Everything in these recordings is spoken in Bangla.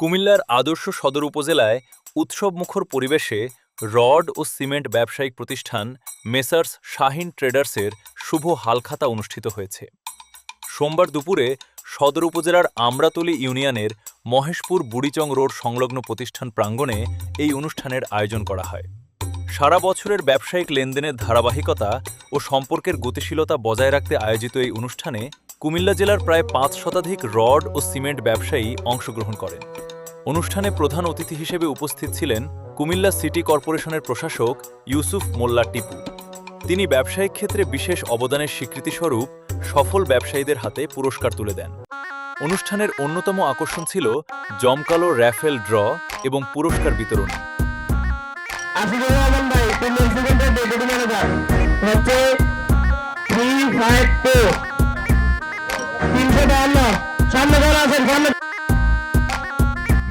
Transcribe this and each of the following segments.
কুমিল্লার আদর্শ সদর উপজেলায় উৎসবমুখর পরিবেশে রড ও সিমেন্ট ব্যবসায়িক প্রতিষ্ঠান মেসার্স শাহিন ট্রেডার্সের শুভ হালখাতা অনুষ্ঠিত হয়েছে। সোমবার দুপুরে সদর উপজেলার আমরাতলী ইউনিয়নের মহেশপুর বুড়িচং রোড সংলগ্ন প্রতিষ্ঠান প্রাঙ্গণে এই অনুষ্ঠানের আয়োজন করা হয়। সারা বছরের ব্যবসায়িক লেনদেনের ধারাবাহিকতা ও সম্পর্কের গতিশীলতা বজায় রাখতে আয়োজিত এই অনুষ্ঠানে কুমিল্লা জেলার প্রায় ৫ শতাধিক রড ও সিমেন্ট ব্যবসায়ী অংশগ্রহণ করেন। অনুষ্ঠানে প্রধান অতিথি হিসেবে উপস্থিত ছিলেন কুমিল্লা সিটি কর্পোরেশনের প্রশাসক ইউসুফ মোল্লা টিপু। তিনি ব্যবসায়িক ক্ষেত্রে বিশেষ অবদানের স্বীকৃতিস্বরূপ সফল ব্যবসায়ীদের হাতে পুরস্কার তুলে দেন। অনুষ্ঠানের অন্যতম আকর্ষণ ছিল জমকালো র্যাফেল ড্র এবং পুরস্কার বিতরণী।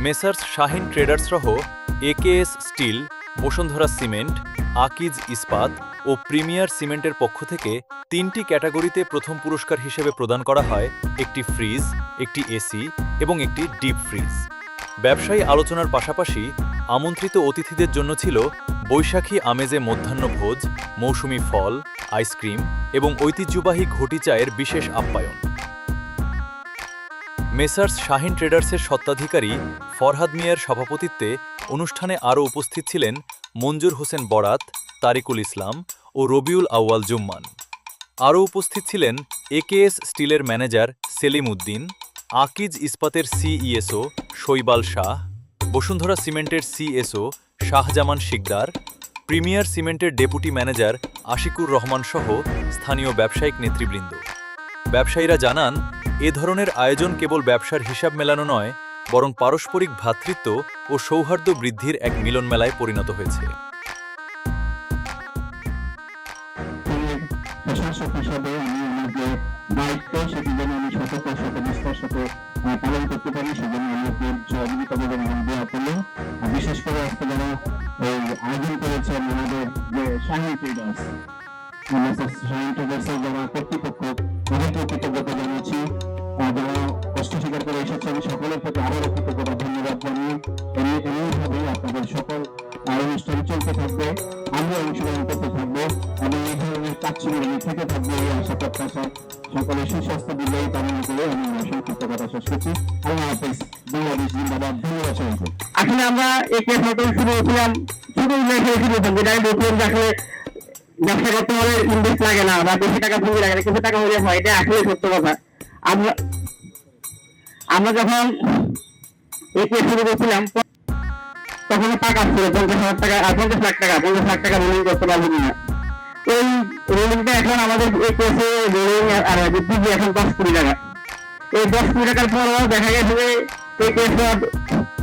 মেসার্স শাহিন ট্রেডার্স সহ AKS steel, Bashundhara cement, Akij Ispat ও প্রিমিয়ার সিমেন্টের পক্ষ থেকে ৩টি ক্যাটাগরিতে প্রথম পুরস্কার হিসেবে প্রদান করা হয় একটি ফ্রিজ, একটি এসি এবং একটি ডিপ ফ্রিজ। ব্যবসায়ী আলোচনার পাশাপাশি আমন্ত্রিত অতিথিদের জন্য ছিল বৈশাখী আমেজে মধ্যাহ্নভোজ, মৌসুমি ফল, আইসক্রিম এবং ঐতিহ্যবাহী ঘটি চায়ের বিশেষ আপ্যায়ন। মেসার্স শাহিন ট্রেডার্সের স্বত্বাধিকারী ফরহাদ মিয়ার সভাপতিত্বে অনুষ্ঠানে আরও উপস্থিত ছিলেন মঞ্জুর হোসেন বরাত, তারিকুল ইসলাম ও রবিউল আউয়াল জুম্মান। আরও উপস্থিত ছিলেন একেএস স্টিলের ম্যানেজার সেলিম উদ্দিন, আকিজ ইস্পাতের সিইএসও শৈবাল শাহ, বসুন্ধরা সিমেন্টের সিএসও শাহজামান শিকদার, প্রিমিয়ার সিমেন্টের ডেপুটি ম্যানেজার আশিকুর রহমান সহ স্থানীয় ব্যবসায়িক নেতৃবৃন্দ। ব্যবসায়ীরা জানান, এ ধরনের আয়োজন কেবল ব্যবসার হিসাব মেলানো নয়, বরং পারস্পরিক ভ্রাতৃত্ব ও সৌহার্দ্য বৃদ্ধির এক মিলন মেলায় পরিণত হয়েছে। প্রশাসক হিসাবে আমি আমার যে দায়িত্ব সেটি যেন আমি সততার সাথে নিষ্ঠার সাথে পালন করতে পারি, সেজন্য আমাকে সহযোগিতা করবেন এবং দেওয়া করলেন। বিশেষ করে আজকে যারা এই আয়োজন করেছেন আমাদের যে শাহিন ট্রেডার্স, শাহিন ট্রেডার্সের যারা কর্তৃপক্ষ, তাদেরকে কৃতজ্ঞতা জানাচ্ছি। যারা কষ্ট স্বীকার করে এসেছেন সকলের প্রতি আরও কৃতজ্ঞতা ধন্যবাদ জানিয়ে এমনিভাবেই আপনাদের সকল অনুষ্ঠান চলতে থাকবে, আমরা অংশগ্রহণ করতে থাকবো এবং এই ধরনের কাজগুলো থেকে থাকবে এই আশা প্রত্যাশা। সকলের সুস্বাস্থ্য বিজয়ী কামনা করে আমি আমার সংক্ষিপ্ত কথা শেষ করছি। আল্লাহ হাফেজ। বাংলাদেশ জিন্দাবাদ। ধন্যবাদ সবাইকে। আসলে আমরা এই কেস শুরু করেছিলাম শুধু যেটা আমি বলছিলাম যে আসলে ব্যবসা করতে হলে ইনভেস্ট লাগে না বা বেশি টাকা পুঁজি লাগে না, কিছু টাকা হলে হয়, এটা আসলে সত্য কথা। আমরা যখন এই কেস শুরু করছিলাম তখন টাকা ছিল 50,000 টাকা, 50 লাখ টাকা, 50 লাখ টাকা রোলিং করতে পারবেন না। ওই রোলিংটা এখন আমাদের এই কেসে রোলিং আর পুঁজি এখন 10 কোটি টাকা। এই 10 কোটি টাকার পরও দেখা গেছে যে এই কেসে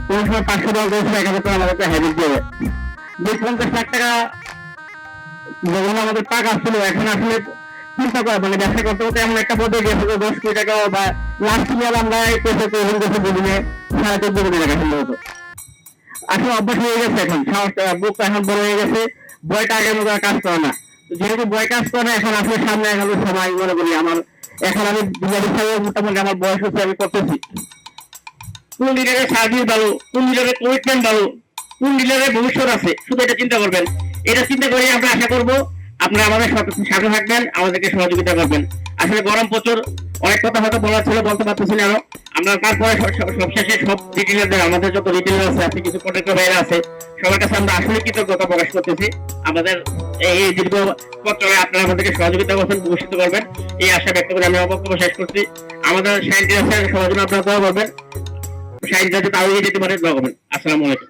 কোন সময় 510 লাখ টাকা আমাদেরকে হ্যাবিট দেবে। যে 50 লাখ টাকা যখন আমাদের টাকা ছিল, এখন আসলে চিন্তা করা মানে ব্যবসা করতে করতে এমন একটা পদে গেছে 10 কোটি টাকা বা লাস্ট ইয়ার আমরা এই কেসে বুঝিয়ে 14.5 কোটি টাকা সম্ভবত। আসলে অভ্যাস হয়ে গেছে, এখন বুক এখন বড় হয়ে গেছে, বয়টা আগের মতো কাজ করে না। যেহেতু বয় কাজ করে না, এখন আসলে সামনে এখন সময় মনে করি আমার এখন আমি মোটামুটি আমার বয়স হচ্ছে, আমি করতেছি। কোন লিডারের সার্ভিস ভালো, কোন লিডারের কমিটমেন্ট ভালো, কোন লিডারের ভবিষ্যৎ আছে, শুধু এটা চিন্তা করবেন। এটা চিন্তা করে আমরা আশা করবো আপনারা আমাদের সাথে থাকবেন, আমাদেরকে সহযোগিতা করবেন। আসলে গরম প্রচুর, অনেক কথা হয়তো বলার ছিল, বলতে পারতেছি না আরো। আমরা তারপরে সবশেষে সব রিটেলারদের, আমাদের যত রিটেলার আছে, কিছু প্রোডাক্টের বাইরে আছে, সবার কাছে আমরা আসলে কৃতজ্ঞতা প্রকাশ করতেছি। আমাদের এই দীর্ঘ পথ চলে আপনারা আমাদেরকে সহযোগিতা করবেন, ভবিষ্যৎ করবেন, এই আশা ব্যক্ত করে আমি আমার বক্তব্য শেষ করছি। আমাদের সাইন্টিস্টের সবার জন্য আপনারা দোয়া করবেন, সাইন্টিস্ট যাতে আরো যেতে পারে দোয়া করবেন। আসসালামু আলাইকুম।